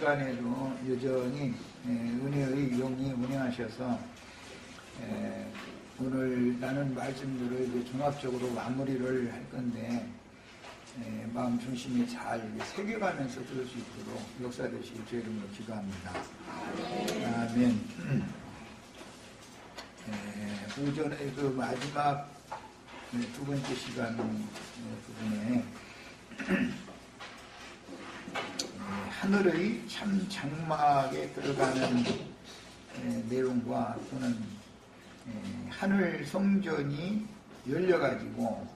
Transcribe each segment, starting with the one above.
시간에도 여전히 은혜의 용이 운행하셔서 오늘 나눈 말씀들을 이제 종합적으로 마무리를 할 건데 마음 중심이 잘 새겨가면서 들을 수 있도록 역사되시길 주 이름으로 기도합니다. 아멘. 오전에 그 마지막 두 번째 시간 부분에 하늘의 참 장막에 들어가는 내용과 또는 하늘 성전이 열려가지고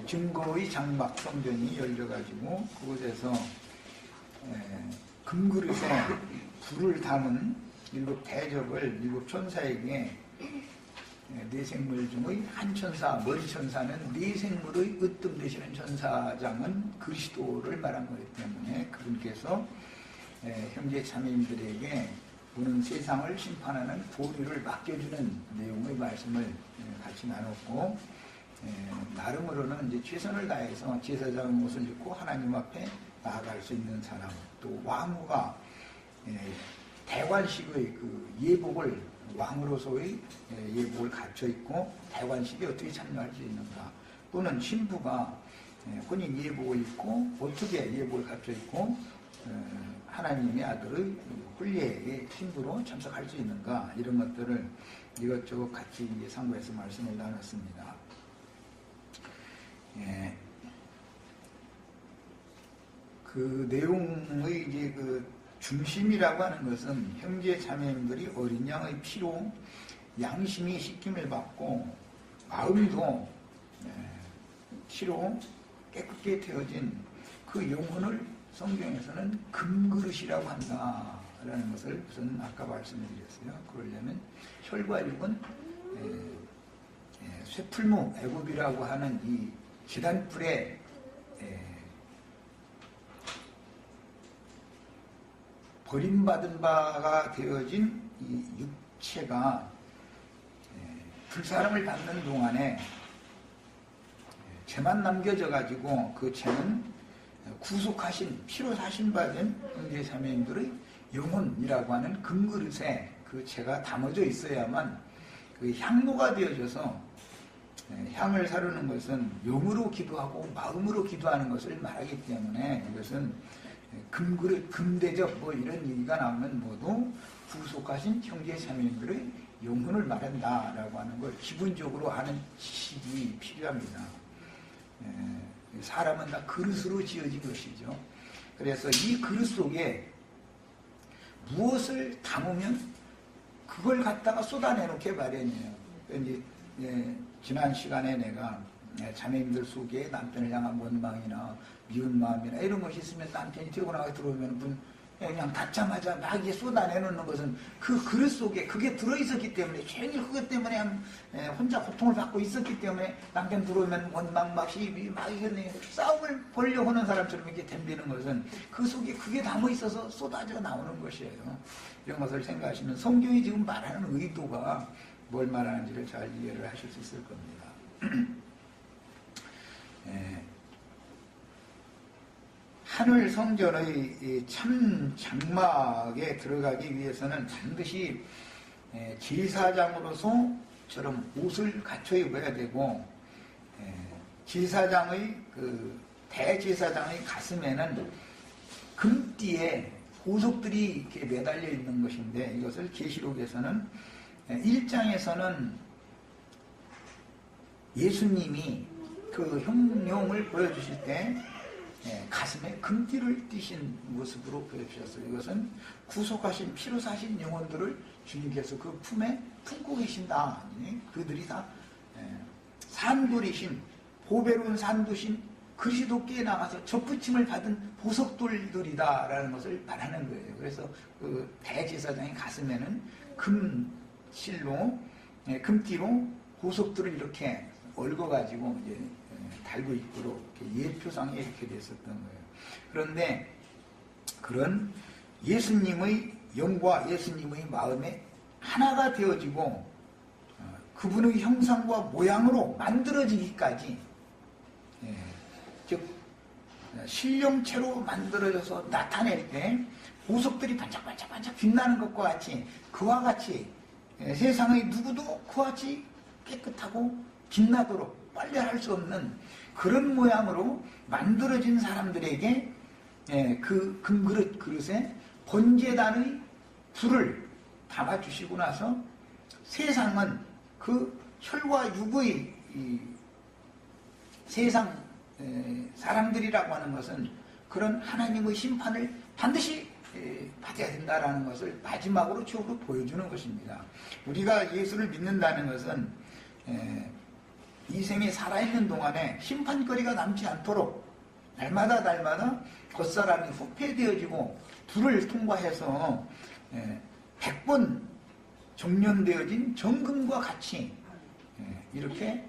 증거의 장막 성전이 열려가지고 그곳에서 금그릇에 불을 담은 일곱 대접을 일곱 천사에게 네 생물 중의 한 천사, 머리 천사는 네 생물의 으뜸 되시는 천사장은 그리스도를 말한 거기 때문에 그분께서 형제 자매님들에게 오는 세상을 심판하는 도리를 맡겨주는 내용의 말씀을 같이 나눴고 나름으로는 이제 최선을 다해서 제사장 옷을 입고 하나님 앞에 나아갈 수 있는 사람, 또 왕후가 대관식의 그 예복을, 왕으로서의 예복을 갖춰 있고 대관식에 어떻게 참여할 수 있는가, 또는 신부가 혼인 예복을 입고 어떻게 예복을 갖춰 있고 하나님의 아들의婚礼의 신부로 참석할 수 있는가, 이런 것들을 이것저것 같이 이제 상고해서 말씀을 나눴습니다. 그 내용의 이제 그 중심이라고 하는 것은 형제 자매님들이 어린 양의 피로 양심이 씻김을 받고 마음도 피로 깨끗게 되어진 그 영혼을 성경에서는 금그릇이라고 한다라는 것을 우선 아까 말씀을 드렸어요. 그러려면 혈과 육은 쇠풀무 애굽이라고 하는 이 지단불에 버림받은 바가 되어진 이 육체가 불사람을 받는 동안에 죄만 남겨져 가지고 그 죄는 구속하신, 피로 사신 받은 형제 자매님들의 영혼이라고 하는 금그릇에 그 죄가 담아져 있어야만 그 향로가 되어져서, 향을 사르는 것은 영으로 기도하고 마음으로 기도하는 것을 말하기 때문에 이것은 금그릇, 금대접 뭐 이런 얘기가 나오면 모두 구속하신 형제 자매님들의 영혼을 말한다라고 하는 걸 기본적으로 아는 지식이 필요합니다. 사람은 다 그릇으로 지어진 것이죠. 그래서 이 그릇 속에 무엇을 담으면 그걸 갖다가 쏟아내놓게 마련이에요. 이제 지난 시간에 내가 자매님들 속에 남편을 향한 원망이나 미운 마음이나 이런 것이 있으면 남편이 되고 나가 들어오면 그냥 닫자마자 막 이게 쏟아내놓는 것은 그 그릇 속에 그게 들어있었기 때문에, 종일 그것 때문에 혼자 고통을 받고 있었기 때문에 남편 들어오면 원망 막 시비 막 이게 싸움을 벌려고 하는 사람처럼 이렇게 덤비는 것은 그 속에 그게 담아있어서 쏟아져 나오는 것이에요. 이런 것을 생각하시면 성경이 지금 말하는 의도가 뭘 말하는지를 잘 이해를 하실 수 있을 겁니다. 하늘 성전의 참 장막에 들어가기 위해서는 반드시 제사장으로서처럼 옷을 갖춰 입어야 되고, 제사장의 그 대제사장의 가슴에는 금띠에 보석들이 이렇게 매달려 있는 것인데, 이것을 계시록에서는 1장에서는 예수님이 그 형용을 보여주실 때 가슴에 금띠를 띠신 모습으로 보여주셨어요. 이것은 구속하신, 피로 사신 영혼들을 주님께서 그 품에 품고 계신다. 그들이 다 산돌이신, 보배로운 산도신 그리스도께 나가서 접붙임을 받은 보석돌들이다라는 것을 말하는 거예요. 그래서 그 대제사장의 가슴에는 금실로, 금띠로 보석들을 이렇게 얽어가지고 이제 달고 있도록 예표상에 이렇게 됐었던 거예요. 그런데 그런 예수님의 영과 예수님의 마음에 하나가 되어지고 그분의 형상과 모양으로 만들어지기까지, 즉 신령체로 만들어져서 나타낼 때 보석들이 반짝반짝반짝 빛나는 것과 같이, 그와 같이 세상의 누구도 그와 같이 깨끗하고 빛나도록 빨래할 수 없는 그런 모양으로 만들어진 사람들에게 그 금그릇 그릇에 번제단의 불을 담아주시고 나서 세상은 그 혈과 육의 세상 사람들이라고 하는 것은 그런 하나님의 심판을 반드시 받아야 된다라는 것을 마지막으로 최후로 보여주는 것입니다. 우리가 예수를 믿는다는 것은 이 생에 살아있는 동안에 심판거리가 남지 않도록 날마다 겉사람이 후패되어지고 불을 통과해서 100번 정련되어진 정금과 같이 이렇게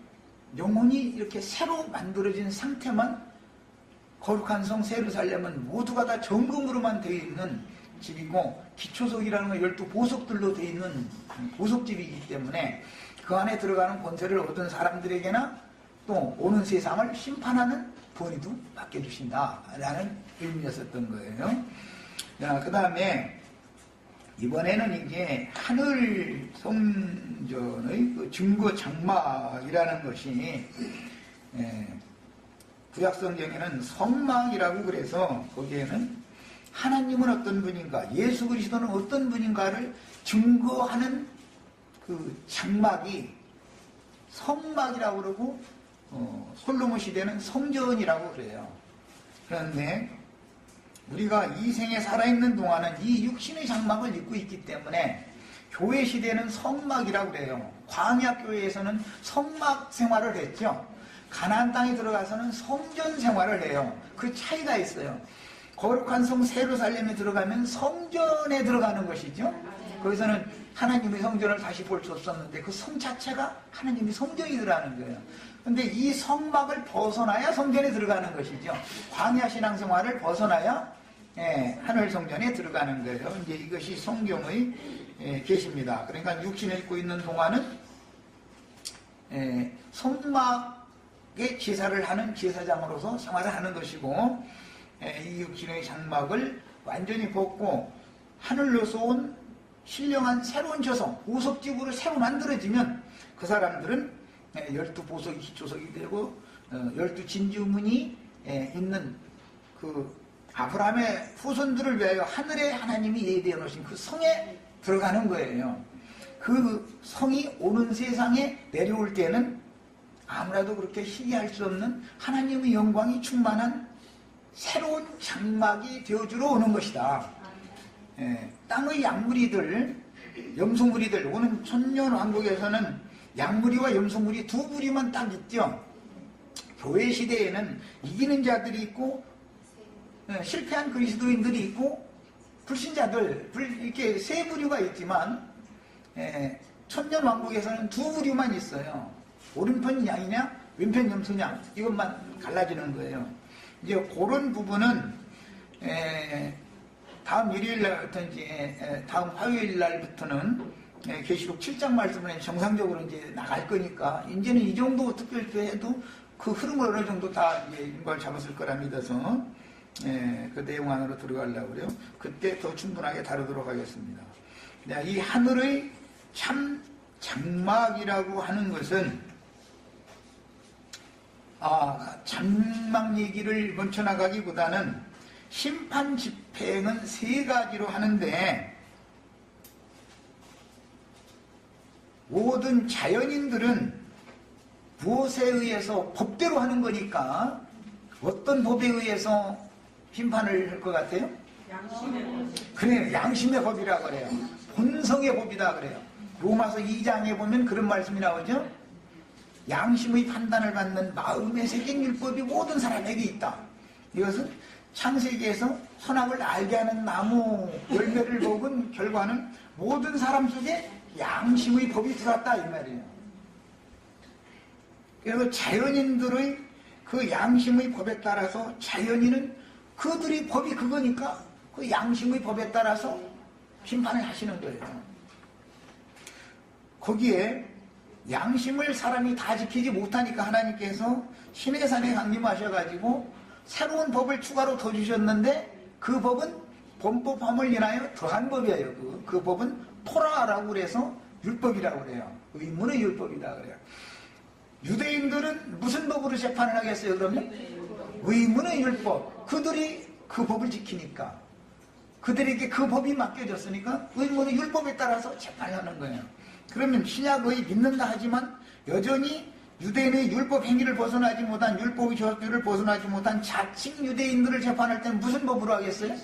영혼이 이렇게 새로 만들어진 상태만, 거룩한 성 예루살렘은 모두가 다 정금으로만 되어 있는 집이고, 기초석이라는 건 12보석들로 되어 있는 보석집이기 때문에 그 안에 들어가는 권세를 얻은 사람들에게나 또 오는 세상을 심판하는 본의도 맡겨주신다라는 의미였었던 거예요. 그 다음에 이번에는 이제 하늘 성전의 그 증거 장막이라는 것이 구약성경에는 성막이라고 그래서 거기에는 하나님은 어떤 분인가, 예수 그리스도는 어떤 분인가를 증거하는 그 장막이 성막이라고 그러고 솔로몬 시대는 성전이라고 그래요. 그런데 우리가 이 생에 살아있는 동안은 이 육신의 장막을 입고 있기 때문에 교회 시대는 성막이라고 그래요. 광야교회에서는 성막 생활을 했죠. 가나안 땅에 들어가서는 성전 생활을 해요. 그 차이가 있어요. 거룩한 성 예루살렘에 들어가면 성전에 들어가는 것이죠. 거기서는 하나님의 성전을 다시 볼 수 없었는데 그 성 자체가 하나님의 성전이더라는 거예요. 근데 이 성막을 벗어나야 성전에 들어가는 것이죠. 광야 신앙생활을 벗어나야 하늘 성전에 들어가는 거예요. 이제 이것이 성경의 계시입니다. 그러니까 육신을 입고 있는 동안은 성막의 제사를 하는 제사장으로서 생활을 하는 것이고, 이 육신의 장막을 완전히 벗고 하늘로서 온 신령한 새로운 조성, 보석집으로 새로 만들어지면 그 사람들은 12보석이 기초석이 되고 12진주문이 있는 그 아브라함의 후손들을 위하여 하늘에 하나님이 예비해 놓으신 그 성에 들어가는 거예요. 그 성이 오는 세상에 내려올 때는 아무라도 그렇게 시기할 수 없는 하나님의 영광이 충만한 새로운 장막이 되어주러 오는 것이다. 땅의 양무리들, 염소무리들, 오는 천년왕국에서는 양무리와 염소무리 두 무리만 딱 있죠. 교회 시대에는 이기는 자들이 있고 실패한 그리스도인들이 있고 불신자들, 이렇게 세 부류가 있지만 천년왕국에서는 두 부류만 있어요. 오른편 양이냐 왼편 염소냐, 이것만 갈라지는 거예요. 이제 그런 부분은 다음 일요일날부터인지 다음 화요일날부터는 계시록 7장 말씀을 정상적으로 이제 나갈 거니까 이제는 이 정도 특별교회도 그 흐름을 어느 정도 다 인과를 잡았을 거라 믿어서 그 내용 안으로 들어가려고 그래요. 그때 더 충분하게 다루도록 하겠습니다. 이 하늘의 참 장막이라고 하는 것은 장막 얘기를 먼저 나가기보다는 심판 집행은 세 가지로 하는데, 모든 자연인들은 무엇에 의해서 법대로 하는 거니까 어떤 법에 의해서 심판을 할 것 같아요? 양심의 법. 그래요. 양심의 법이라 그래요. 본성의 법이다 그래요. 로마서 2장에 보면 그런 말씀이 나오죠. 양심의 판단을 받는 마음의 세계율법이 모든 사람에게 있다. 이것은 창세기에서 선악을 알게 하는 나무 열매를 먹은 결과는 모든 사람 속에 양심의 법이 들어왔다 이 말이에요. 그래서 자연인들의 그 양심의 법에 따라서 자연인은 그들의 법이 그거니까 그 양심의 법에 따라서 심판을 하시는 거예요. 거기에 양심을 사람이 다 지키지 못하니까 하나님께서 신의 산에 강림하셔가지고 새로운 법을 추가로 더 주셨는데, 그 법은 범법함을 인하여 더한 법이에요. 그 법은 토라라고 그래서 율법이라고 그래요. 의문의 율법이다 그래요. 유대인들은 무슨 법으로 재판을 하겠어요 그러면? 의문의 율법. 그들이 그 법을 지키니까, 그들에게 그 법이 맡겨졌으니까 의문의 율법에 따라서 재판을 하는 거예요. 그러면 신약의 믿는다 하지만 여전히 유대인의 율법 행위를 벗어나지 못한, 율법의 저주를 벗어나지 못한 자칭 유대인들을 재판할 때는 무슨 법으로 하겠어요?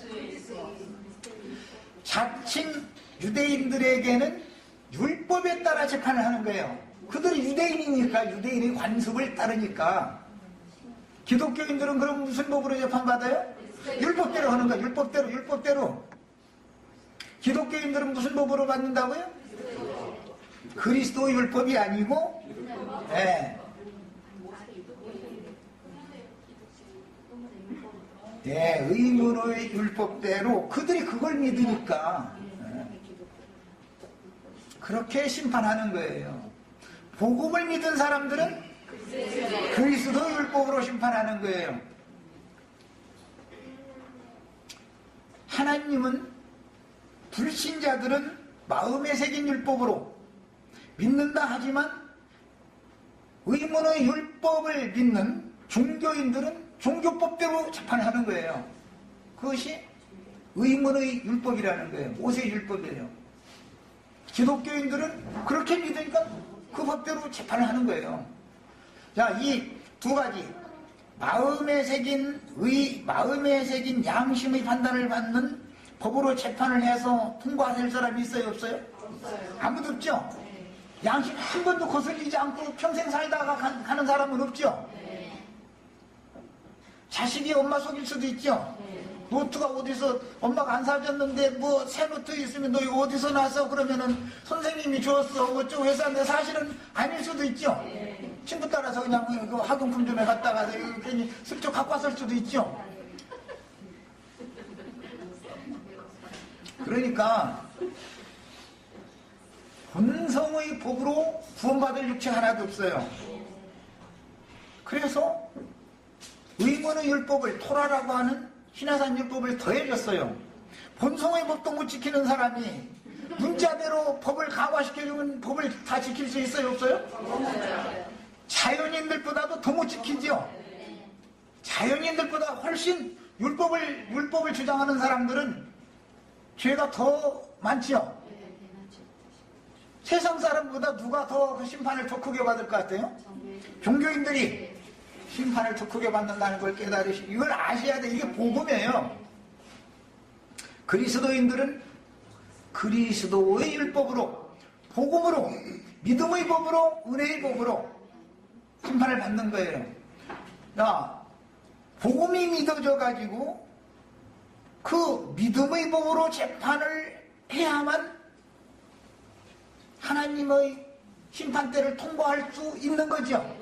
자칭 유대인들에게는 율법에 따라 재판을 하는 거예요. 그들이 유대인이니까, 유대인의 관습을 따르니까. 기독교인들은 그럼 무슨 법으로 재판받아요? 율법대로 하는 거예요. 율법대로. 기독교인들은 무슨 법으로 받는다고요? 그리스도 율법이 아니고, 의문의 율법대로 그들이 그걸 믿으니까 그렇게 심판하는 거예요. 복음을 믿은 사람들은 그리스도 율법으로 심판하는 거예요. 하나님은 불신자들은 마음에 새긴 율법으로 믿는다 하지만 의문의 율법을 믿는 종교인들은 종교법대로 재판하는 거예요. 그것이 의문의 율법이라는 거예요. 모세의 율법이에요. 기독교인들은 그렇게 믿으니까 그 법대로 재판을 하는 거예요. 자, 이 두 가지 마음에 새긴 양심의 판단을 받는 법으로 재판을 해서 통과될 사람이 있어요, 없어요? 없어요. 아무도 없죠? 양심 한 번도 거슬리지 않고 평생 살다가 가는 사람은 없죠? 자식이 엄마 속일 수도 있죠? 노트가 어디서 엄마가 안 사줬는데 뭐 새 노트 있으면 너 이거 어디서 나서 그러면은 선생님이 줬어 어쩌고 회사인데 사실은 아닐 수도 있죠? 친구 따라서 그냥 그 학용품점에 갔다가 괜히 슬쩍 갖고 왔을 수도 있죠? 그러니까 본성의 법으로 구원받을 육체 하나도 없어요. 그래서 의문의 율법을 토라라고 하는 신화산 율법을 더해줬어요. 본성의 법도 못 지키는 사람이 문자대로 법을 강화시켜주면 법을 다 지킬 수 있어요, 없어요? 자연인들보다도 더 못 지키죠. 자연인들보다 훨씬 율법을 주장하는 사람들은 죄가 더 많지요. 세상 사람보다 누가 더 그 심판을 더 크게 받을 것 같아요? 종교인들이 심판을 더 크게 받는다는 걸 깨달으시고 이걸 아셔야 돼. 이게 복음이에요. 그리스도인들은 그리스도의 율법으로 복음으로 믿음의 법으로 은혜의 법으로 심판을 받는 거예요. 야, 복음이 믿어져 가지고 그 믿음의 법으로 재판을 해야만 하나님의 심판대를 통과할 수 있는 거죠.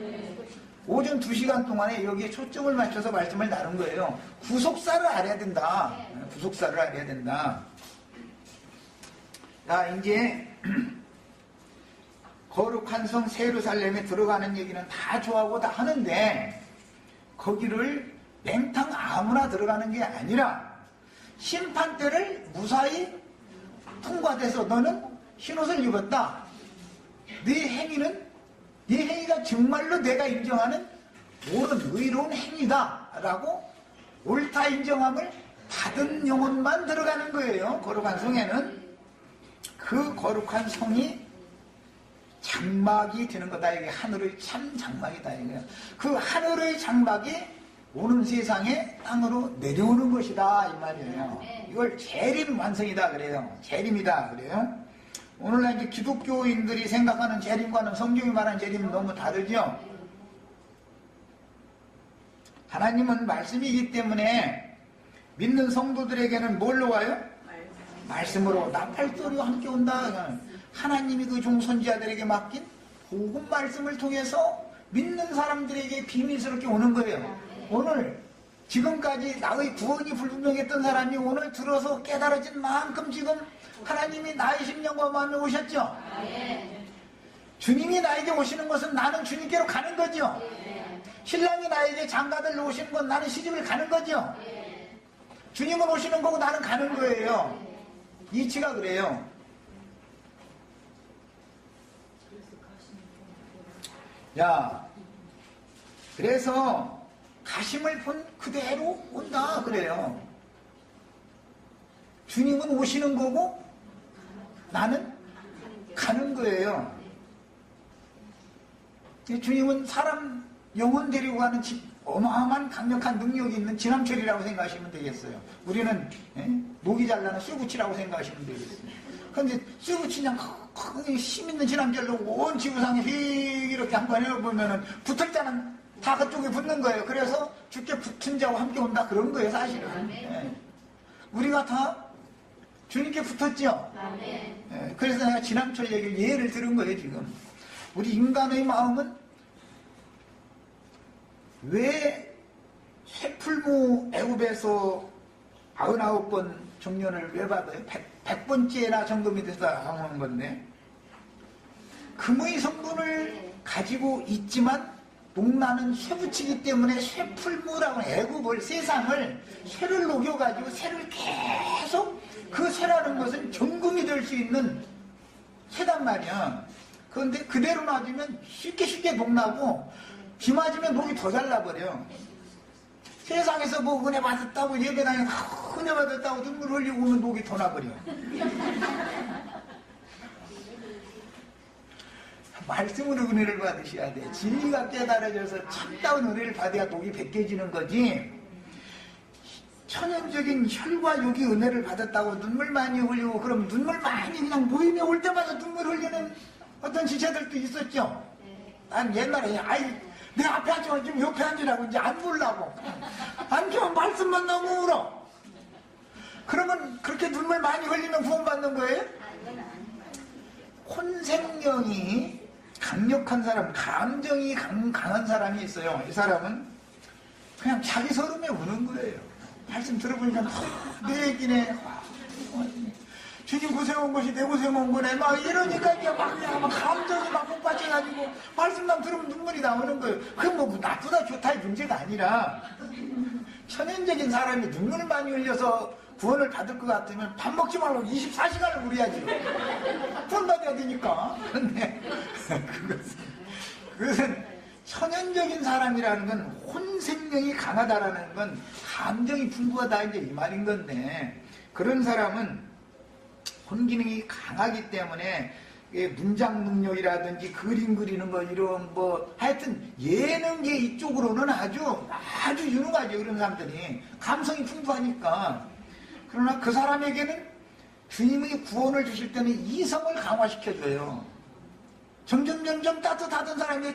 오전 2시간 동안에 여기에 초점을 맞춰서 말씀을 나눈 거예요. 구속사를 알아야 된다. 구속사를 알아야 된다. 자, 이제 거룩한 성 세루살렘에 들어가는 얘기는 다 좋아하고 다 하는데 거기를 맹탕 아무나 들어가는 게 아니라 심판대를 무사히 통과돼서 너는 흰옷을 입었다. 네 행위가 정말로 내가 인정하는 옳은 의로운 행위다 라고 옳다 인정함을 받은 영혼만 들어가는 거예요. 거룩한 성에는. 그 거룩한 성이 장막이 되는 거다. 이게 하늘의 참 장막이다. 이거예요. 그 하늘의 장막이 오는 세상에 땅으로 내려오는 것이다 이 말이에요. 이걸 재림 완성이다 그래요. 재림이다 그래요. 오늘날 이제 기독교인들이 생각하는 재림과는 성경이 말하는 재림은 너무 다르죠. 하나님은 말씀이기 때문에 믿는 성도들에게는 뭘로 와요? 말씀으로 나팔소리와 함께 온다. 하나님이 그 종선지자들에게 맡긴 복음 말씀을 통해서 믿는 사람들에게 비밀스럽게 오는 거예요. 오늘 지금까지 나의 구원이 불분명했던 사람이 오늘 들어서 깨달아진 만큼 지금 하나님이 나의 심령과 마음에 오셨죠? 주님이 나에게 오시는 것은 나는 주님께로 가는 거죠? 신랑이 나에게 장가들 오시는 건 나는 시집을 가는 거죠? 주님은 오시는 거고 나는 가는 거예요. 이치가 그래요. 야, 그래서 가심을 본 그대로 온다 그래요. 주님은 오시는 거고 나는 가는 거예요. 주님은 사람 영혼 데리고 가는 어마어마한 강력한 능력이 있는 지남철이라고 생각하시면 되겠어요. 우리는 목이 잘나는 쇠붙이라고 생각하시면 되겠어요. 그런데 쇠붙이 그냥 힘 있는 지남철로 온 지구상에 이렇게 한번 해보면은 붙을 자는 다 그쪽에 붙는 거예요. 그래서 죽게 붙은 자와 함께 온다 그런 거예요 사실은. 우리가 다 주님께 붙었죠. 그래서 내가 지남철 얘기를 예를 들은 거예요 지금. 우리 인간의 마음은 왜 쇠풀무 애굽에서 99번 정년을 왜 받아요? 100번째나 점검이 돼서 하는 건데 금의 성분을 가지고 있지만 녹나는 쇠붙이기 때문에 쇠풀무라고 애굽을 세상을 쇠를 녹여가지고 쇠를 계속 그 쇠라는 것은 정금이 될 수 있는 쇠단 말이야. 그런데 그대로 놔두면 쉽게 녹나고 비 맞으면 녹이 더 잘 나버려. 세상에서 뭐 은혜 받았다고 예배당에 은혜 받았다고 눈물 흘리고 오면 녹이 더 나버려. 말씀으로 은혜를 받으셔야 돼. 진리가 깨달아져서 참다운 은혜를 받아야 녹이 벗겨지는 거지. 천연적인 혈과 육이 은혜를 받았다고 눈물 많이 흘리고 그럼 눈물 많이 그냥 모임에 올 때마다 눈물 흘리는 어떤 지체들도 있었죠. 난 옛날에 내 앞에 앉으면 좀 옆에 앉으라고 이제 안 보려고 앉으면 말씀만 너무 울어. 그러면 그렇게 눈물 많이 흘리면 구원받는 거예요? 혼생령이 강력한 사람, 감정이 강한 사람이 있어요. 이 사람은 그냥 자기 서름에 우는 거예요. 말씀 들어보니까 내 얘기네. 주님 고생한 것이 내 고생한 거네. 막 이러니까 이제 막 감정이 막 폭발해가지고 말씀만 들으면 눈물이 나오는 거예요. 그건 뭐 나쁘다 좋다의 문제가 아니라 천연적인 사람이 눈물을 많이 흘려서 구원을 받을 것 같으면 밥 먹지 말고 24시간을 우려야지. 구원 받아야 되니까. 그런데 그것은 천연적인 사람이라는 건 혼생명이 강하다라는 건 감정이 풍부하다 이제 이 말인 건데, 그런 사람은 혼기능이 강하기 때문에 문장 능력이라든지 그림 그리는 거 이런 뭐 하여튼 예능계 이쪽으로는 아주 유능하죠. 그런 사람들이 감성이 풍부하니까. 그러나 그 사람에게는 주님이 구원을 주실 때는 이성을 강화시켜줘요. 점점 따뜻하던 사람이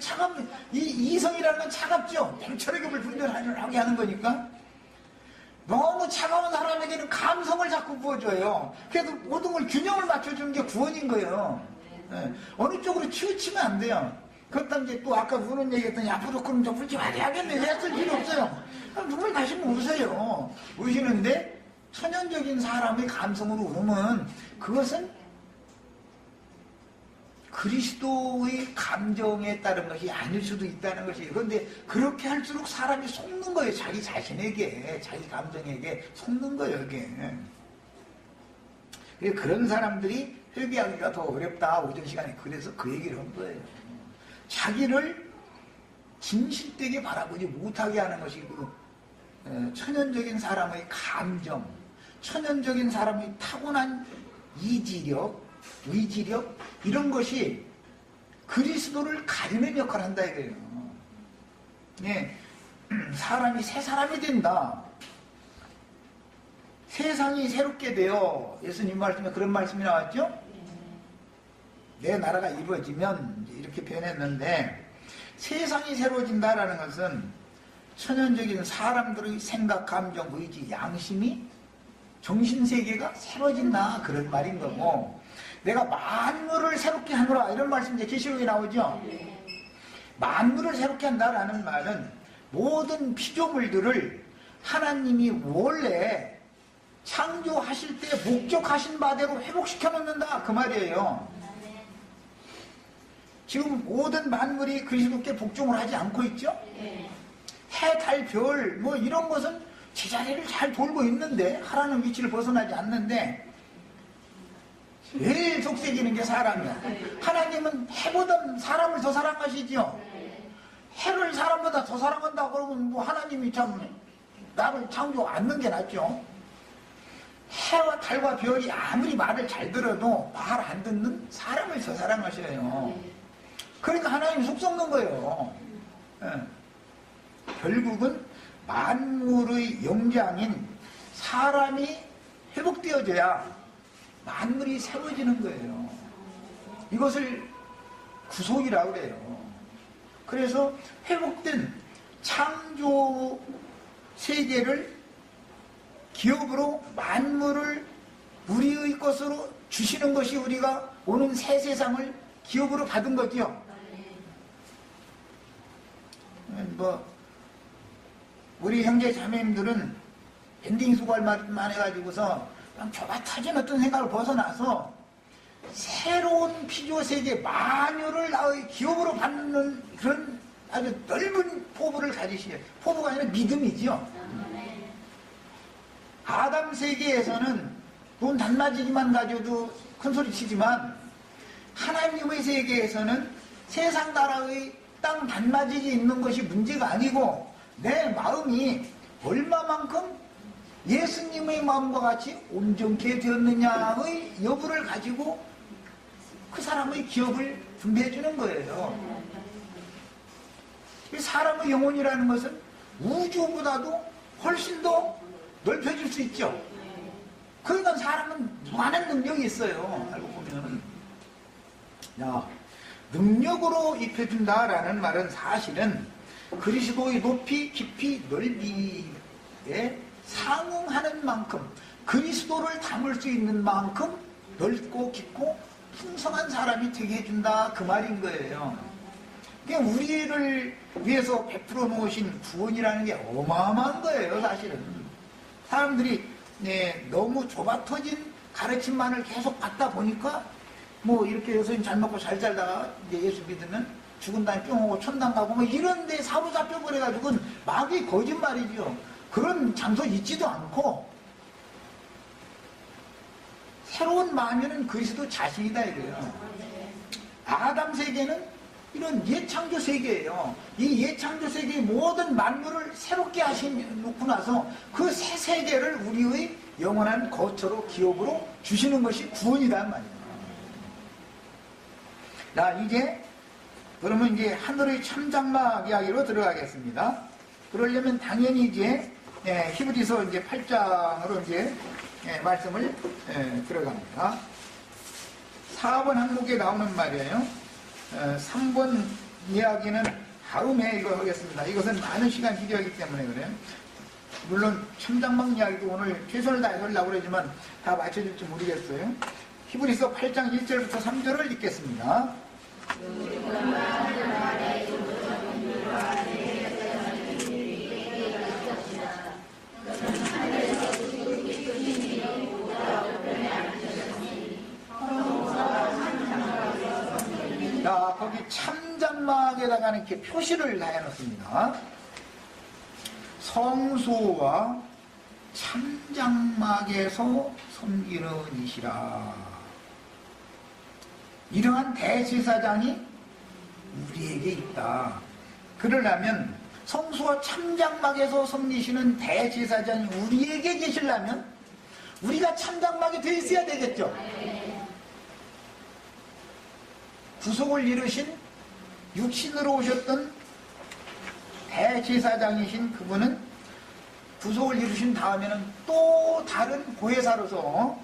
이 이성이라는 건 차갑죠. 냉철하게 불분별하게 하는 거니까. 너무 차가운 사람에게는 감성을 자꾸 부어줘요. 그래서 모든 걸 균형을 맞춰주는 게 구원인 거예요. 네. 어느 쪽으로 치우치면 안 돼요. 그렇다면 이제 또 아까 우는 얘기했더니 앞으로 그럼 좀 울지 말아야겠네. 했을 필요 없어요. 눈물 나시면 우세요. 우시는데 천연적인 사람의 감성으로 울으면 그것은 그리스도의 감정에 따른 것이 아닐 수도 있다는 것이에요. 그런데 그렇게 할수록 사람이 속는 거예요. 자기 자신에게, 자기 감정에게 속는 거예요, 이게. 그런 사람들이 회개하기가 더 어렵다, 오전 시간에. 그래서 그 얘기를 한 거예요. 자기를 진실되게 바라보지 못하게 하는 것이 천연적인 사람의 감정, 천연적인 사람의 타고난 이지력, 의지력 이런 것이 그리스도를 가리는 역할을 한다 이거예요. 예, 사람이 새 사람이 된다. 세상이 새롭게 되어 예수님 말씀에 그런 말씀이 나왔죠. 내 나라가 이루어지면 이렇게 표현했는데 세상이 새로워진다라는 것은 천연적인 사람들의 생각, 감정, 의지, 양심이 정신세계가 새로워진다 그런 말인 거고, 내가 만물을 새롭게 하노라 이런 말씀 이제 계시록에 나오죠. 만물을 새롭게 한다라는 말은 모든 피조물들을 하나님이 원래 창조하실 때 목적하신 바대로 회복시켜 놓는다 그 말이에요. 지금 모든 만물이 그리스도께 복종을 하지 않고 있죠. 해, 달, 별 뭐 이런 것은 제자리를 잘 돌고 있는데 하라는 위치를 벗어나지 않는데 제일 속색이는 게 사람이야. 하나님은 해보다 사람을 더 사랑하시죠. 해를 사람보다 더 사랑한다 그러면 뭐 하나님이 참 나를 창조 않는 게 낫죠. 해와 달과 별이 아무리 말을 잘 들어도 말 안 듣는 사람을 더 사랑하셔요. 그러니까 하나님이 속 썩는 거예요. 결국은 만물의 영장인 사람이 회복되어져야 만물이 새로워지는 거예요. 이것을 구속이라고 그래요. 그래서 회복된 창조 세계를 기업으로 만물을 우리의 것으로 주시는 것이 우리가 오는 새 세상을 기업으로 받은 거죠. 뭐 우리 형제 자매님들은 엔딩 수고할만 해가지고서 그냥 조바타진 어떤 생각을 벗어나서 새로운 피조세계 만유를 나의 기업으로 받는 그런 아주 넓은 포부를 가지시죠. 포부가 아니라 믿음이지요. 아담 세계에서는 돈 단마지기만 가져도 큰소리 치지만 하나님의 세계에서는 세상 나라의 땅 단마지기 있는 것이 문제가 아니고 내 마음이 얼마만큼 예수님의 마음과 같이 온전케 되었느냐의 여부를 가지고 그 사람의 기업을 분배해 주는 거예요. 사람의 영혼이라는 것은 우주보다도 훨씬 더 넓혀질 수 있죠. 그러니까 사람은 무한한 능력이 있어요. 알고 보면. 야, 능력으로 입혀준다라는 말은 사실은 그리스도의 높이, 깊이, 넓이에 상응하는 만큼 그리스도를 담을 수 있는 만큼 넓고 깊고 풍성한 사람이 되게 해준다 그 말인 거예요. 그러니까 우리를 위해서 베풀어 놓으신 구원이라는 게 어마어마한 거예요. 사실은 사람들이 너무 좁아터진 가르침만을 계속 받다 보니까 뭐 이렇게 여선님 잘 먹고 잘 살다가 이제 예수 믿으면 죽은 다음에 뿅 오고 천당 가고 뭐 이런 데 사로잡혀 버려가지고는 마귀 거짓말이죠. 그런 장소 있지도 않고 새로운 마음에는 그리스도 자신이다 이거예요. 아담 세계는 이런 예창조 세계예요. 이 예창조 세계의 모든 만물을 새롭게 하시놓고 나서 그 새 세계를 우리의 영원한 거처로 기업으로 주시는 것이 구원이란 말이에요. 자, 이제 그러면 이제 하늘의 참장막 이야기로 들어가겠습니다. 그러려면 당연히 이제 히브리서 이제 8장으로 이제 말씀을 들어갑니다. 4번 항목에 나오는 말이에요. 3번 이야기는 다음에 이거 하겠습니다. 이것은 많은 시간 필요하기 때문에 그래요. 물론 참장막 이야기도 오늘 최선을 다해서 하려고 그러지만 다 맞춰줄지 모르겠어요. 히브리서 8장 1절부터 3절을 읽겠습니다. 자, 거기 참장막에다가 이렇게 표시를 다 해놓습니다. 성소와 참장막에서 섬기는 이시라. 이러한 대제사장이 우리에게 있다. 그러려면 성소와 참장막에서 섬기시는 대제사장이 우리에게 계시려면 우리가 참장막에 돼 있어야 되겠죠. 구속을 이루신 육신으로 오셨던 대제사장이신 그분은 구속을 이루신 다음에는 또 다른 보혜사로서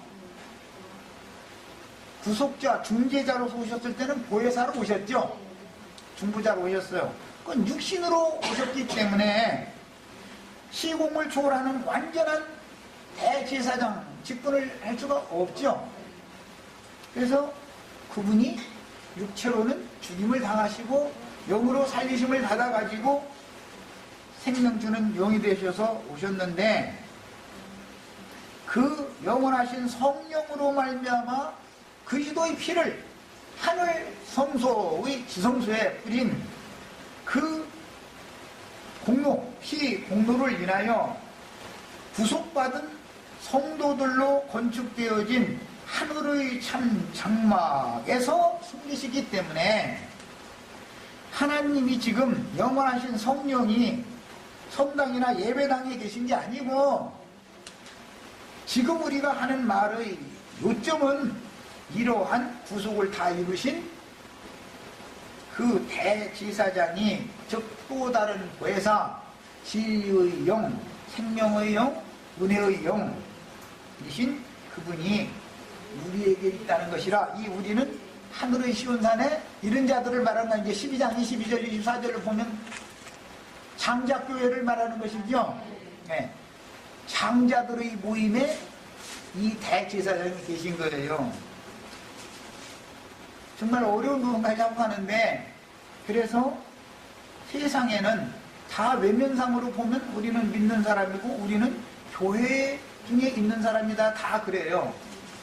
구속자, 중재자로서 오셨을 때는 보혜사로 오셨죠. 중보자로 오셨어요. 그건 육신으로 오셨기 때문에 시공을 초월하는 완전한 대제사장 직분을 할 수가 없죠. 그래서 그분이 육체로는 죽임을 당하시고 영으로 살리심을 받아가지고 생명 주는 영이 되셔서 오셨는데 그 영원하신 성령으로 말미암아 그리스도의 피를 하늘 성소의 지성소에 뿌린 그 공로, 피 공로를 인하여 구속받은 성도들로 건축되어진 하늘의 참 장막에서 숨기시기 때문에 하나님이 지금 영원하신 성령이 성당이나 예배당에 계신 게 아니고 지금 우리가 하는 말의 요점은 이러한 구속을 다 이루신 그 대지사장이 즉 또 다른 보혜사, 진리의 영, 생명의 영, 은혜의 영이신 그분이 우리에게 있다는 것이라. 이 우리는 하늘의 시온산에 이런 자들을 말하는 이제 12장 22절 24절을 보면 장자교회를 말하는 것이죠. 네. 장자들의 모임에 이 대제사장이 계신 거예요. 정말 어려운 부분까지 하고 가는데 그래서 세상에는 다 외면상으로 보면 우리는 믿는 사람이고 우리는 교회 중에 있는 사람이다 다 그래요.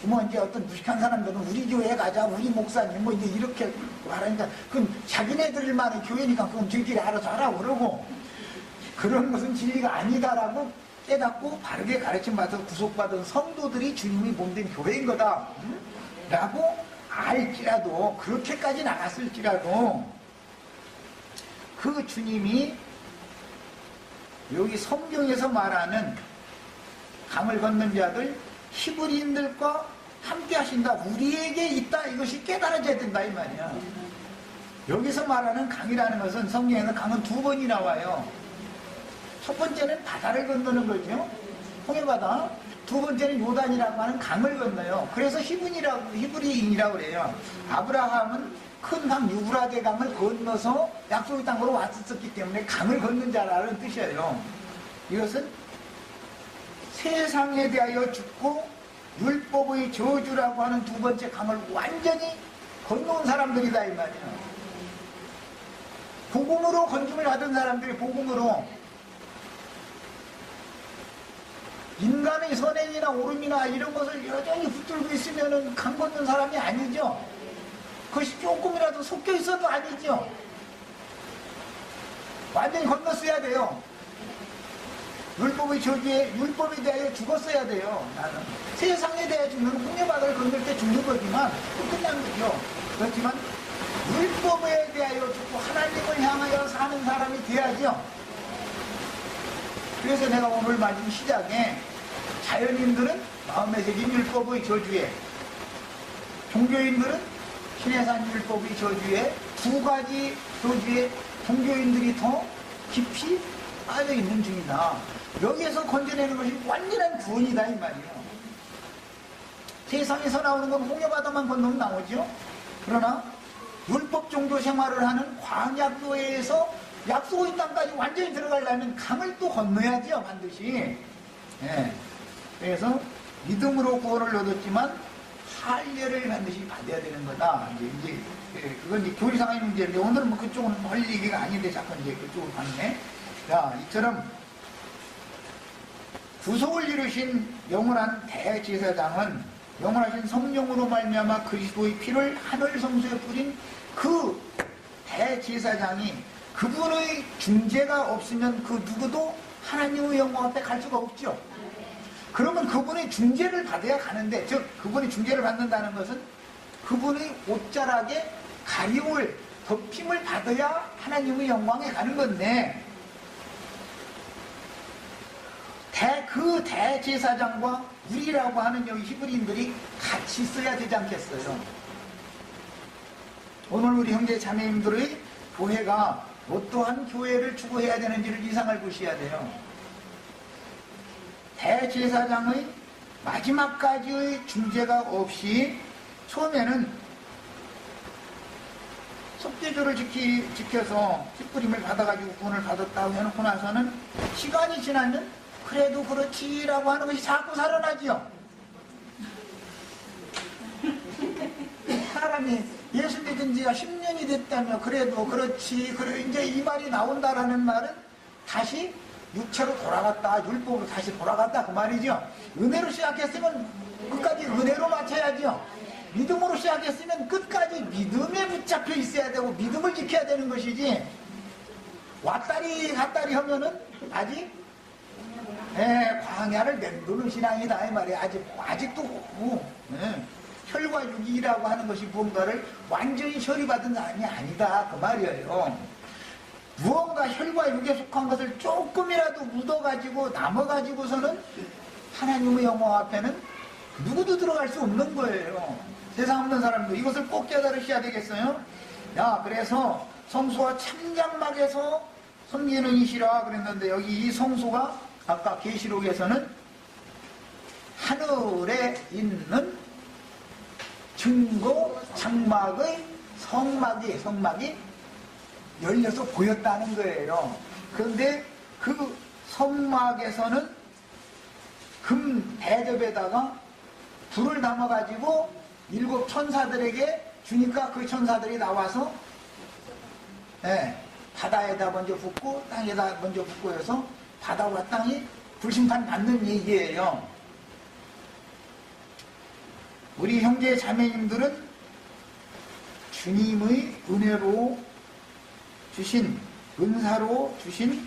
뭐 이제 어떤 무식한 사람들은 우리 교회 가자, 우리 목사님 뭐 이제 이렇게 말하니까 그럼 자기네들만의 교회니까 그럼 저희끼리 알아서 하라고 그러고 그런 것은 진리가 아니다라고 깨닫고 바르게 가르침받아서 구속받은 성도들이 주님이 몸된 교회인 거다 라고 알지라도 그렇게까지 나갔을지라도 그 주님이 여기 성경에서 말하는 강을 건넌 자들 히브리인들과 함께 하신다. 우리에게 있다. 이것이 깨달아져야 된다 이 말이야. 여기서 말하는 강이라는 것은 성경에는 강은 두 번이 나와요. 첫 번째는 바다를 건너는 거죠. 홍해바다. 두 번째는 요단이라고 하는 강을 건너요. 그래서 히브리인이라고 그래요. 아브라함은 큰 강 유브라데 강을 건너서 약속의 땅으로 왔었기 때문에 강을 건넌 자라는 뜻이에요. 이것은 세상에 대하여 죽고 율법의 저주라고 하는 두 번째 강을 완전히 건너온 사람들이다 이 말이야. 복음으로 건짐을 받은 사람들이 복음으로 인간의 선행이나 옳음이나 이런 것을 여전히 붙들고 있으면 강 건넌 사람이 아니죠. 그것이 조금이라도 섞여 있어도 아니죠. 완전히 건넜어야 돼요. 율법의 저주에 율법에 대하여 죽었어야 돼요. 나는 세상에 대해 죽는 홍해바다를 건널 때 죽는 거지만 끝난 거죠. 그렇지만 율법에 대하여 죽고 하나님을 향하여 사는 사람이 돼야죠. 그래서 내가 오늘 말씀 시작에 자연인들은 마음에 새긴 율법의 저주에, 종교인들은 신의 산 율법의 저주에, 두 가지 저주에 종교인들이 더 깊이 빠져 있는 중이다. 여기에서 건져내는 것이 완전한 구원이다 이 말이에요. 세상에서 나오는 건 홍해바다만 건너면 나오죠. 그러나 율법 종교 생활을 하는 광야교회에서 약속의 땅까지 완전히 들어가려면 강을 또 건너야죠 반드시. 예. 그래서 믿음으로 구원을 얻었지만 할례를 반드시 받아야 되는 거다. 이제 그건 이제 교리상의 문제인데 오늘은 뭐 그쪽은 할 얘기가 아닌데 자꾸 이제 그쪽으로 갔네. 자, 이처럼 구속을 이루신 영원한 대제사장은 영원하신 성령으로 말미암아 그리스도의 피를 하늘 성소에 뿌린 그 대제사장이 그분의 중재가 없으면 그 누구도 하나님의 영광 앞에 갈 수가 없죠. 그러면 그분의 중재를 받아야 가는데, 즉 그분의 중재를 받는다는 것은 그분의 옷자락에 가리울 덮임을 받아야 하나님의 영광에 가는 건데 그 대제사장과 우리라고 하는 여기 히브리인들이 같이 있어야 되지 않겠어요. 오늘 우리 형제 자매님들의 교회가 어떠한 교회를 추구해야 되는지를 이상을 보셔야 돼요. 대제사장의 마지막까지의 중재가 없이 처음에는 속죄조를 지켜서 핏부림을 받아가지고 구원을 받았다고 해놓고 나서는 시간이 지나면 그래도 그렇지라고 하는 것이 자꾸 살아나지요. 사람이 예수 믿은 지가 10년이 됐다며 그래도 그렇지 그래 이제 이 말이 나온다라는 말은 다시 육체로 돌아갔다 율법으로 다시 돌아갔다 그 말이죠. 은혜로 시작했으면 끝까지 은혜로 마쳐야죠. 믿음으로 시작했으면 끝까지 믿음에 붙잡혀 있어야 되고 믿음을 지켜야 되는 것이지 왔다리 갔다리 하면은 아직 광야를 맴도는 신앙이다 이 말이야. 아직도 혈과 육이라고 하는 것이 무언가를 완전히 처리받은 사람이 아니다 그 말이에요. 무언가 혈과 육에 속한 것을 조금이라도 묻어가지고 남아가지고서는 하나님의 영광 앞에는 누구도 들어갈 수 없는 거예요. 세상 없는 사람도 이것을 꼭 깨달으셔야 되겠어요. 야, 그래서 성소와 참장막에서 섬기는 이시라 그랬는데 여기 이 성소가 아까 계시록에서는 하늘에 있는 증거 장막의 성막이 열려서 보였다는 거예요. 그런데 그 성막에서는 금 대접에다가 불을 담아가지고 7 천사들에게 주니까 그 천사들이 나와서 바다에다 먼저 붓고 땅에다 먼저 붓고 해서 바다와 땅이 불심판 받는 얘기예요. 우리 형제 자매님들은 주님의 은혜로 주신, 은사로 주신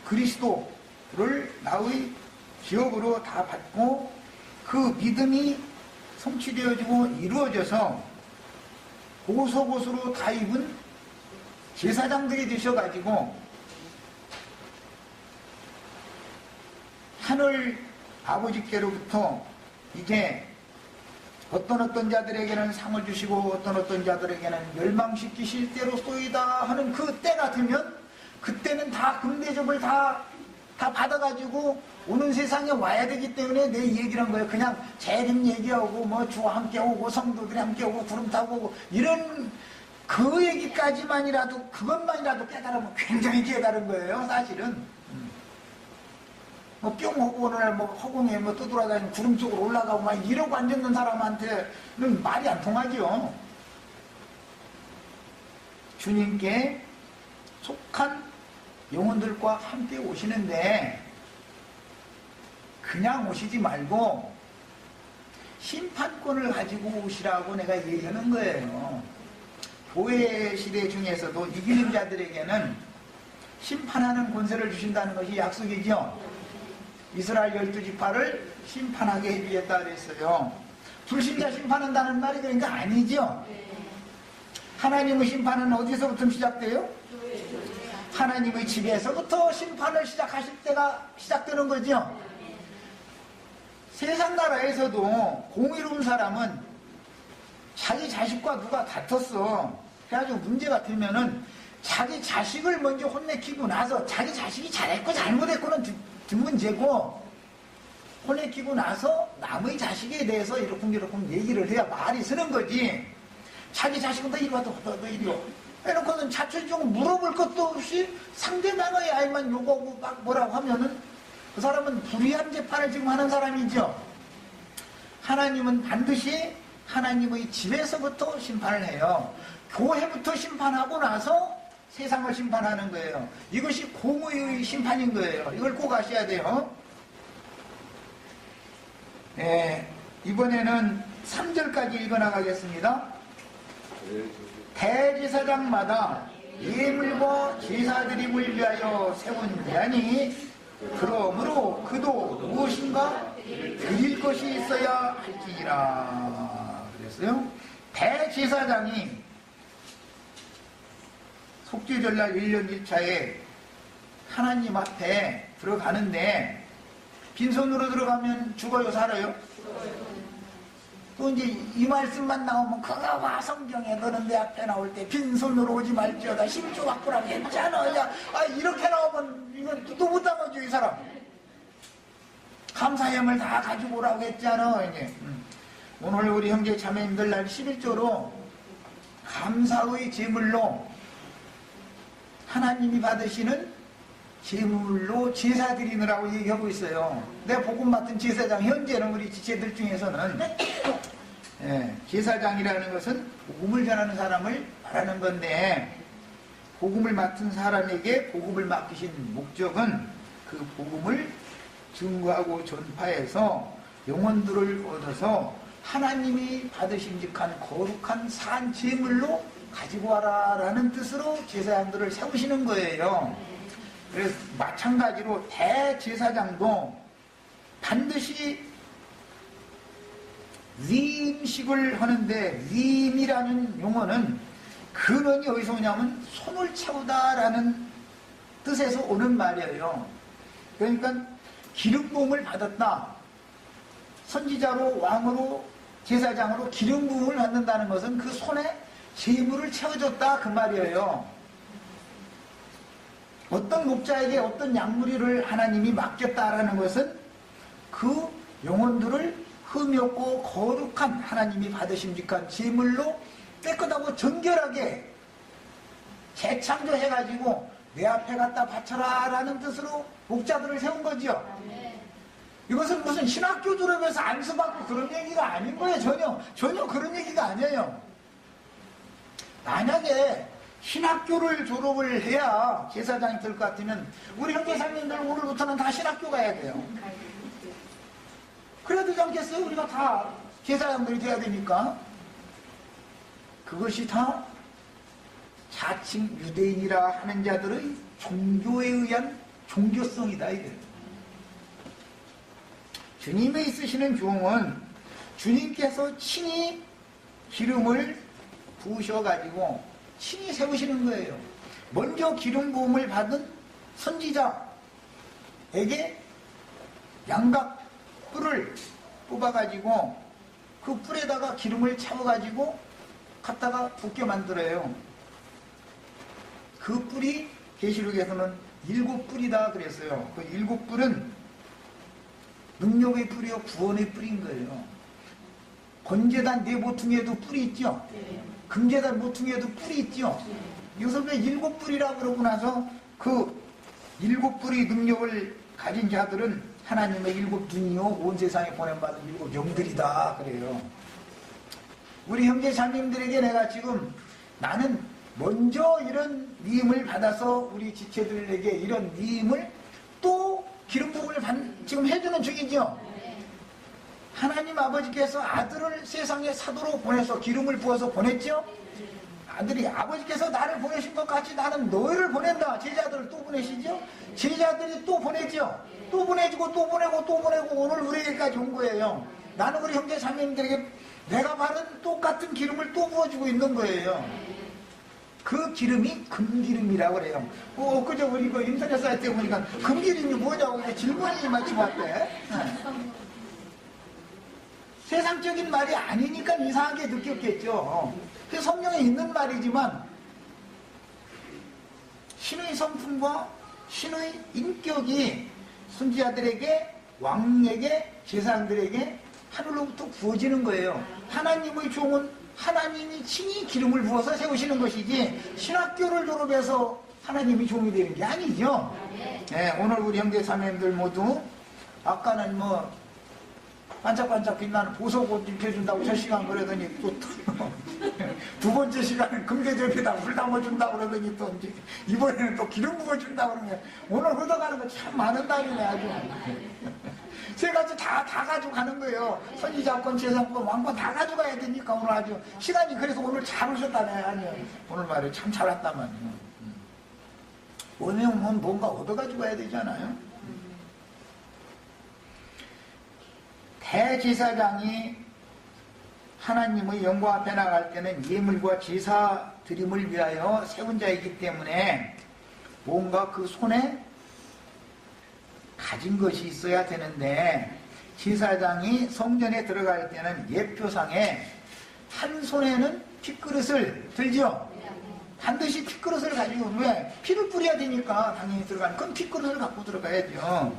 그리스도를 나의 기업으로 다 받고 그 믿음이 성취되어지고 이루어져서 고소고수로 다 입은 제사장들이 되셔가지고 하늘 아버지께로부터 이제 어떤 자들에게는 상을 주시고 어떤 자들에게는 멸망시키실 때로소이다 하는 그 때가 되면 그때는 다 금대접을 다 받아가지고 오는 세상에 와야 되기 때문에 내 얘기를 한 거예요. 그냥 재림 얘기하고 뭐 주와 함께 오고 성도들이 함께 오고 구름 타고 오고 이런 그 얘기까지만이라도 그것만이라도 깨달으면 굉장히 깨달은 거예요. 사실은 뭐 뿅 하고 어느 날 뭐 허공에 뭐 떠돌아다니는 구름 속으로 올라가고 막 이러고 앉았는 사람한테는 말이 안 통하죠. 주님께 속한 영혼들과 함께 오시는데 그냥 오시지 말고 심판권을 가지고 오시라고 내가 얘기하는 거예요. 교회 시대 중에서도 이기는 자들에게는 심판하는 권세를 주신다는 것이 약속이죠. 이스라엘 12지파를 심판하게 해주겠다 그랬어요. 불신자 심판한다는 말이 그러니까 아니죠. 하나님의 심판은 어디서부터 시작돼요? 하나님의 집에서부터 심판을 시작하실 때가 시작되는 거죠. 세상 나라에서도 공의로운 사람은 자기 자식과 누가 다퉜어. 그래가지고 문제가 되면은 자기 자식을 먼저 혼내키고 나서 자기 자식이 잘했고 잘못했고는 뒷문제고 혼내키고 나서 남의 자식에 대해서 이렇게 얘기를 해야 말이 서는 거지. 자기 자식은 너 이리 와, 너 이리 와. 해놓고는 자초지종 물어볼 것도 없이 상대방의 아이만 욕하고 막 뭐라고 하면은 그 사람은 불의한 재판을 지금 하는 사람이죠. 하나님은 반드시 하나님의 집에서부터 심판을 해요. 교회부터 심판하고 나서 세상을 심판하는 거예요. 이것이 공의의 심판인 거예요. 이걸 꼭 아셔야 돼요. 네, 이번에는 3절까지 읽어나가겠습니다. 대제사장마다 예물과 제사드림을 위하여 세운 자니 그러므로 그도 무엇인가 드릴 것이 있어야 할지니라 그랬어요. 대제사장이 속죄절날 1년 1차에 하나님 앞에 들어가는데 빈손으로 들어가면 죽어요, 살아요? 또 이제 이 말씀만 나오면 그가 봐 성경에 너는 내 앞에 나올 때 빈손으로 오지 말지어다 심주 바꾸라고 했잖아. 야, 이렇게 나오면 이건 또 못 담아줘 이 사람. 감사함을 다 가지고 오라고 했잖아. 이제 오늘 우리 형제 자매님들 날 11조로 감사의 제물로 하나님이 받으시는 제물로 제사 드리느라고 얘기하고 있어요. 내가 복음 맡은 제사장, 현재는 우리 지체들 중에서는 제사장이라는 것은 복음을 전하는 사람을 말하는 건데 복음을 맡은 사람에게 복음을 맡기신 목적은 그 복음을 증거하고 전파해서 영혼들을 얻어서 하나님이 받으심직한 거룩한 산 제물로 가지고 와라라는 뜻으로 제사장들을 세우시는 거예요. 그래서 마찬가지로 대제사장도 반드시 위임식을 하는데 위임이라는 용어는 근원이 어디서 오냐면 손을 채우다라는 뜻에서 오는 말이에요. 그러니까 기름 부음을 받았다. 선지자로 왕으로 제사장으로 기름 부음을 받는다는 것은 그 손에 재물을 채워줬다 그 말이에요. 어떤 목자에게 어떤 약물이를 하나님이 맡겼다라는 것은 그 영혼들을 흠이 없고 거룩한 하나님이 받으심직한 제물로 깨끗하고 정결하게 재창조해가지고 내 앞에 갖다 바쳐라 라는 뜻으로 목자들을 세운 거죠. 이것은 무슨 신학교 졸업해서 안수받고 그런 얘기가 아닌 거예요. 전혀 그런 얘기가 아니에요. 만약에 신학교를 졸업을 해야 제사장이 될 것 같으면 우리 형제자매님들 오늘부터는 다 신학교 가야 돼요. 그래야 되지 않겠어요? 우리가 다 제사장들이 돼야 되니까. 그것이 다 자칭 유대인이라 하는 자들의 종교에 의한 종교성이다 이거예요. 주님의 쓰시는 종은 주님께서 친히 기름을 부으셔가지고 친히 세우시는 거예요. 먼저 기름 부음을 받은 선지자에게 양각 뿔을 뽑아가지고 그 뿔에다가 기름을 채워가지고 갖다가 붓게 만들어요. 그 뿔이 계시록에서는 7뿔이다 그랬어요. 그 7뿔은 능력의 뿔이요 구원의 뿔인 거예요. 번제단 네 모퉁이에도 뿔이 있죠. 금제단 모퉁이에도 뿔이 있죠. 여기서 왜 7뿔이라고 그러고 나서 그 7뿔의 능력을 가진 자들은 하나님의 7눈이요 온 세상에 보낸받은 7영들이다 그래요. 우리 형제 자매님들에게 내가 지금 나는 먼저 이런 미임을 받아서 우리 지체들에게 이런 미임을 또 기름 부음을 지금 해주는 중이죠. 하나님 아버지께서 아들을 세상에 사도로 보내서 기름을 부어서 보냈죠. 아들이 아버지께서 나를 보내신 것 같이 나는 너희를 보낸다. 제자들을 또 보내시죠. 제자들이 또 보내죠. 또 보내주고 또 보내고 또 보내고 오늘 우리에게까지 온 거예요. 나는 우리 형제 자매님들에게 내가 바른 똑같은 기름을 또 부어주고 있는 거예요. 그 기름이 금기름이라고 그래요. 그저 우리 그 인터넷 사이트에 보니까 금기름이 뭐냐고 질문이 마침 왔대. 세상적인 말이 아니니까 이상하게 느꼈겠죠. 그 성경에 있는 말이지만 신의 성품과 신의 인격이 선지자들에게 왕에게 제사장들에게 하늘로부터 부어지는 거예요. 하나님의 종은 하나님이 친히 기름을 부어서 세우시는 것이지 신학교를 졸업해서 하나님이 종이 되는 게 아니죠. 네, 오늘 우리 형제 자매님들 모두 아까는 뭐 반짝반짝 빛나는 보석옷 입혀준다고 첫 시간 그러더니 또 두 번째 시간은 금괴접에다 물 담아준다고 그러더니 또 이제 이번에는 또 기름 부어준다고 그러는 거야. 오늘 얻어가는 거 참 많은 날이네 아주. 세 가지 다 가져가는 거예요. 선지자권, 제사권, 왕권 다 가져가야 되니까 오늘 아주 시간이 그래서 오늘 잘 오셨다네. 아니요. 오늘 말이 참 잘 왔다만요. 오면 뭔가 얻어가지고 가야 되잖아요. 대제사장이 하나님의 영광 앞에 나갈 때는 예물과 제사 드림을 위하여 세운 자이기 때문에 뭔가 그 손에 가진 것이 있어야 되는데 제사장이 성전에 들어갈 때는 예표상에 한 손에는 핏그릇을 들죠. 반드시 핏그릇을 가지고 왜? 피를 뿌려야 되니까 당연히 들어가는 그럼 핏그릇을 갖고 들어가야죠.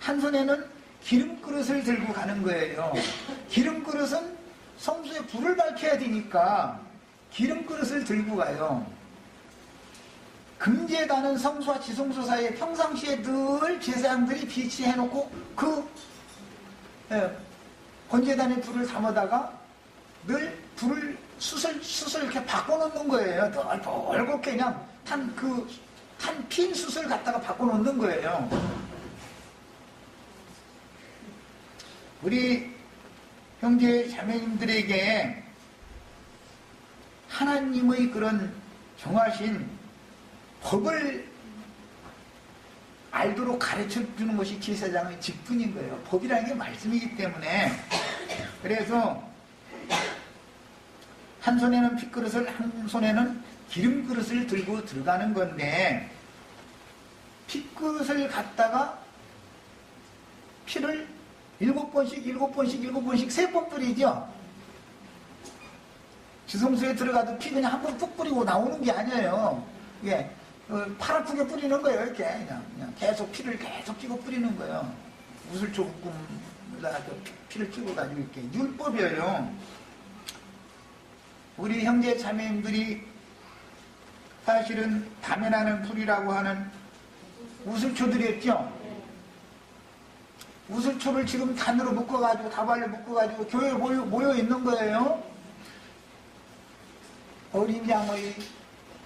한 손에는 기름그릇을 들고 가는 거예요. 기름그릇은 성소에 불을 밝혀야 되니까 기름그릇을 들고 가요. 금제단은 성소와 지성소 사이에 평상시에 늘 제사장들이 비치해놓고 그 번제단에 불을 담아다가 늘 불을 숯을 이렇게 바꿔놓는 거예요. 넓게 그냥 탄 핀 숯을 갖다가 바꿔놓는 거예요. 우리 형제 자매님들에게 하나님의 그런 정하신 법을 알도록 가르쳐주는 것이 제사장의 직분인 거예요. 법이라는 게 말씀이기 때문에. 그래서 한 손에는 핏그릇을 한 손에는 기름그릇을 들고 들어가는 건데 핏그릇을 갖다가 피를 7번씩 3번 뿌리죠. 지성소에 들어가도 피 그냥 한 번 뚝 뿌리고 나오는 게 아니에요. 이게 팔 아프게 뿌리는 거예요. 이렇게 그냥 계속 피를 계속 찍어 뿌리는 거예요. 우슬초 묶음에다 피를 찍어가지고 이렇게 율법이에요. 우리 형제 자매님들이 사실은 담에나는 풀이라고 하는 우슬초들이었죠. 우슬초를 지금 단으로 묶어가지고 다발로 묶어가지고 교회에 모여 있는 거예요. 어린 양의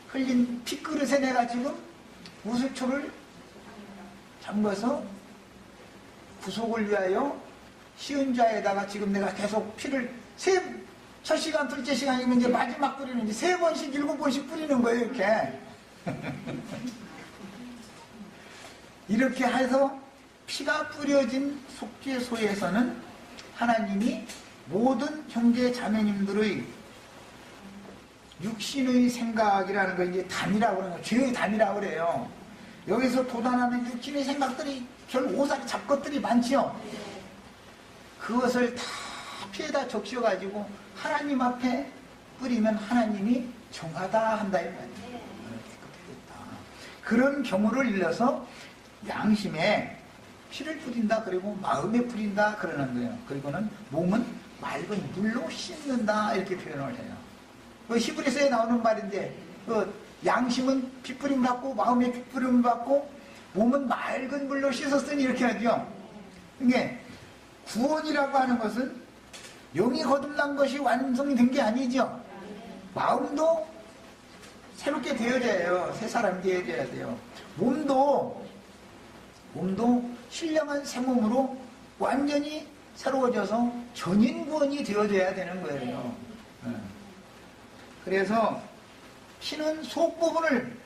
흘린 핏그릇에 내가 지금 우슬초를 잠궈서 구속을 위하여 쉬운 자에다가 지금 내가 계속 피를 첫 시간, 둘째 시간이면 이제 마지막 뿌리는 이제 3번씩, 7번씩 뿌리는 거예요, 이렇게. 이렇게 해서 피가 뿌려진 속죄소에서는 하나님이 모든 형제 자매님들의 육신의 생각이라는 거 이제 담이라고 그러는 거예요. 죄의 담이라고 그래요. 여기서 도단하는 육신의 생각들이 결국 오사리 잡것들이 많지요. 그것을 다 피에다 적셔가지고 하나님 앞에 뿌리면 하나님이 정하다 한다 이 말이에요. 그런 경우를 일러서 양심에 피를 뿌린다 그리고 마음에 뿌린다 그러는 거예요. 그리고는 몸은 맑은 물로 씻는다 이렇게 표현을 해요. 히브리서에 나오는 말인데 양심은 핏뿌림 받고 마음에 핏뿌림 받고 몸은 맑은 물로 씻었으니 이렇게 하죠. 이게 구원이라고 하는 것은 영이 거듭난 것이 완성이 된 게 아니죠. 마음도 새롭게 되어져야 해요. 새 사람이 되어져야 돼요. 몸도 신령한 새 몸으로 완전히 새로워져서 전인구원이 되어져야 되는 거예요. 그래서 피는 속 부분을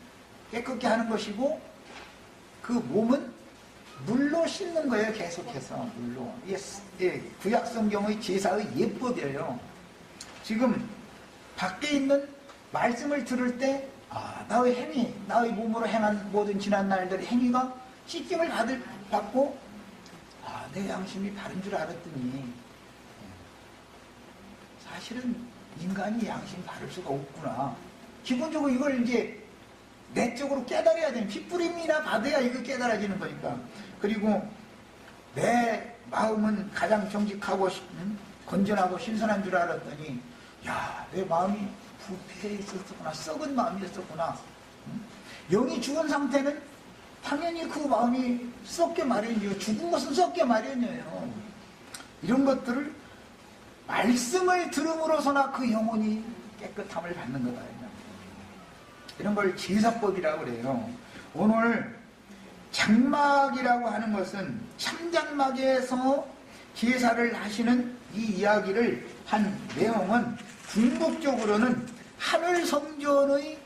깨끗게 하는 것이고 그 몸은 물로 씻는 거예요. 계속해서 물로. 이게 구약 성경의 제사의 예법이에요. 지금 밖에 있는 말씀을 들을 때 나의 행위, 나의 몸으로 행한 모든 지난 날들의 행위가 씻김을 받고 내 양심이 바른 줄 알았더니 사실은 인간이 양심이 바를 수가 없구나. 기본적으로 이걸 이제 내적으로 깨달아야 되는 핏부림이나 받아야 이거 깨달아지는 거니까. 그리고 내 마음은 가장 정직하고 건전하고 신선한 줄 알았더니 내 마음이 부패해 있었구나. 썩은 마음이었었구나. 영이 죽은 상태는 당연히 그 마음이 썩게 마련이에요. 죽은 것은 썩게 마련이에요. 이런 것들을 말씀을 들음으로서나 그 영혼이 깨끗함을 받는 거다. 이런 걸 제사법이라고 그래요. 오늘 장막이라고 하는 것은 참장막에서 제사를 하시는 이 이야기를 한 내용은 궁극적으로는 하늘 성전의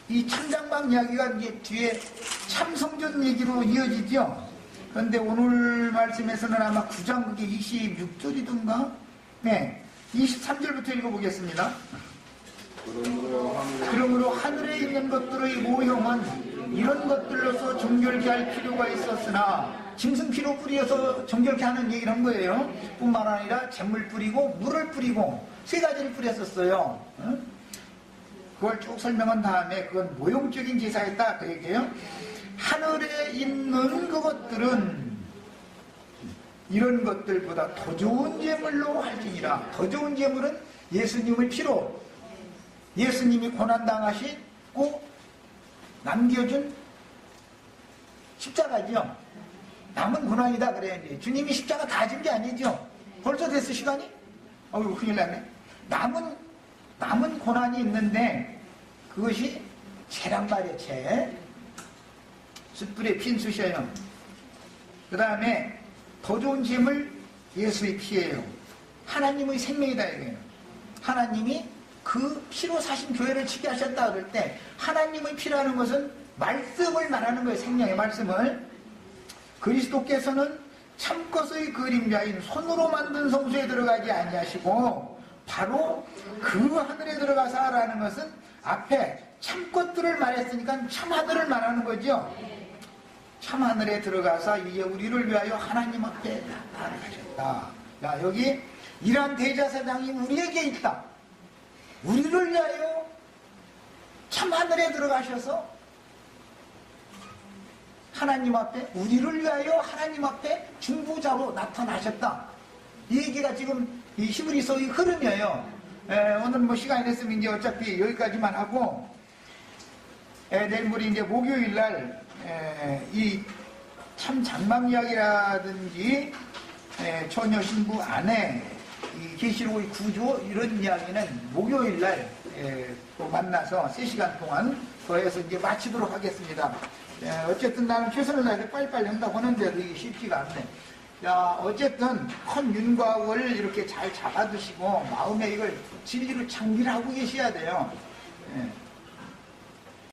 이 참장막 이야기가 이제 뒤에 참성전 얘기로 이어지죠. 그런데 오늘 말씀에서는 아마 9장 그게 26절이던가 23절부터 읽어보겠습니다. 그러므로 하늘에 있는 것들의 모형은 이런 것들로서 정결케 할 필요가 있었으나 짐승피로 뿌려서 정결케 하는 얘기를 한 거예요. 뿐만 아니라 잿물 뿌리고 물을 뿌리고 3가지를 뿌렸었어요. 그걸 쭉 설명한 다음에 그건 모형적인 제사였다 그 얘기예요. 하늘에 있는 그것들은 이런 것들보다 더 좋은 제물로 할지니라. 더 좋은 제물은 예수님의 피로 예수님이 고난당하시고 남겨준 십자가죠. 남은 고난이다 그래야지. 주님이 십자가 다 진 게 아니죠. 벌써 됐어 시간이? 큰일 났네. 남은 고난이 있는데 그것이 채란 말이에요. 채. 숯불에 핀 숯이에요. 그 다음에 더 좋은 제물 예수의 피예요. 하나님의 생명이다 이거예요. 하나님이 그 피로 사신 교회를 지게 하셨다 그럴 때 하나님의 피라는 것은 말씀을 말하는 거예요. 생명의 말씀을. 그리스도께서는 참것의 그림자인 손으로 만든 성소에 들어가지 아니하시고 바로 그 하늘에 들어가서 하라는 것은 앞에 참것들을 말했으니까 참하늘을 말하는 거죠. 참하늘에 들어가서 이제 우리를 위하여 하나님 앞에 나아가셨다. 여기 이러한 대제사장이 우리에게 있다. 우리를 위하여 참하늘에 들어가셔서 하나님 앞에 우리를 위하여 하나님 앞에 중보자로 나타나셨다. 이 얘기가 지금 이 히브리서의 흐름이에요. 오늘 뭐 시간이 됐으면 이제 어차피 여기까지만 하고 내일 우리 이제 목요일 날 이 참 장막 이야기라든지 처녀 신부 아내 이 계시록의 구조 이런 이야기는 목요일 날 또 만나서 3시간 동안 더해서 이제 마치도록 하겠습니다. 어쨌든 나는 최선을 다해서 빨리빨리 한다고 하는데도 이게 쉽지가 않네. 자, 어쨌든 큰 윤곽을 이렇게 잘 잡아두시고 마음에 이걸 진리로 창비를 하고 계셔야 돼요. 예.